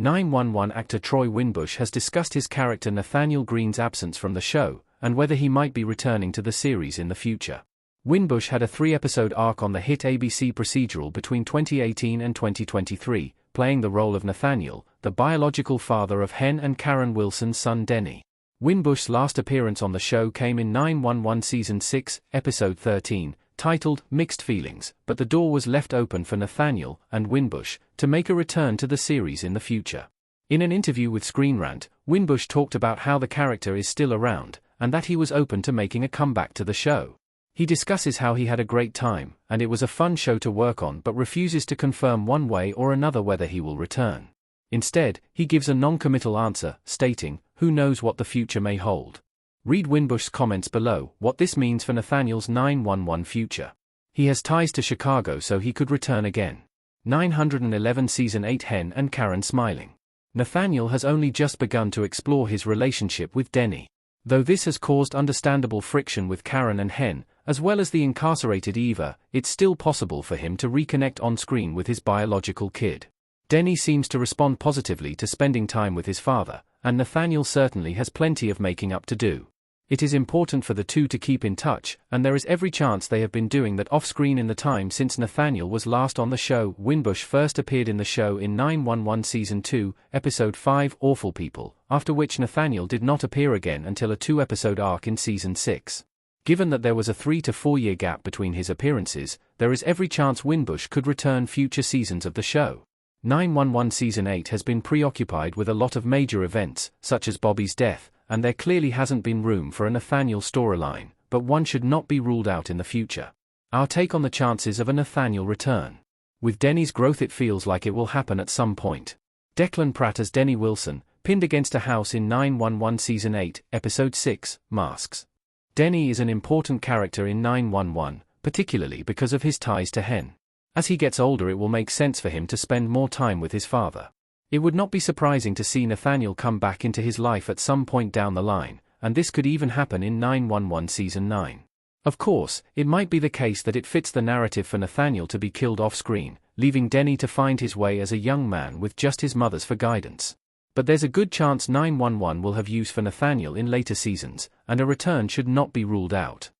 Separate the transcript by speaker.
Speaker 1: 911 actor Troy Winbush has discussed his character Nathaniel Green's absence from the show, and whether he might be returning to the series in the future. Winbush had a 3-episode arc on the hit ABC procedural between 2018 and 2023, playing the role of Nathaniel, the biological father of Hen and Karen Wilson's son Denny. Winbush's last appearance on the show came in 911 Season 6, Episode 13, titled Mixed Feelings, but the door was left open for Nathaniel and Winbush to make a return to the series in the future. In an interview with Screen Rant, Winbush talked about how the character is still around, and that he was open to making a comeback to the show. He discusses how he had a great time, and it was a fun show to work on, but refuses to confirm one way or another whether he will return. Instead, he gives a non-committal answer, stating, "Who knows what the future may hold." Read Winbush's comments below, what this means for Nathaniel's 911 future. He has ties to Chicago, so he could return again. 911 Season 8 Hen and Karen smiling. Nathaniel has only just begun to explore his relationship with Denny. Though this has caused understandable friction with Karen and Hen, as well as the incarcerated Eva, it's still possible for him to reconnect on-screen with his biological kid. Denny seems to respond positively to spending time with his father, and Nathaniel certainly has plenty of making up to do. It is important for the two to keep in touch, and there is every chance they have been doing that off-screen in the time since Nathaniel was last on the show. Winbush first appeared in the show in 911 Season 2, Episode 5 Awful People, after which Nathaniel did not appear again until a 2-episode arc in Season 6. Given that there was a 3 to 4 year gap between his appearances, there is every chance Winbush could return future seasons of the show. 911 Season 8 has been preoccupied with a lot of major events, such as Bobby's death, and there clearly hasn't been room for a Nathaniel storyline, but one should not be ruled out in the future. Our take on the chances of a Nathaniel return. With Denny's growth, it feels like it will happen at some point. Declan Pratt as Denny Wilson, pinned against a house in 911 Season 8, Episode 6, Masks. Denny is an important character in 911, particularly because of his ties to Hen. As he gets older, it will make sense for him to spend more time with his father. It would not be surprising to see Nathaniel come back into his life at some point down the line, and this could even happen in 911 Season 9. Of course, it might be the case that it fits the narrative for Nathaniel to be killed off-screen, leaving Denny to find his way as a young man with just his mother's for guidance. But there's a good chance 911 will have use for Nathaniel in later seasons, and a return should not be ruled out.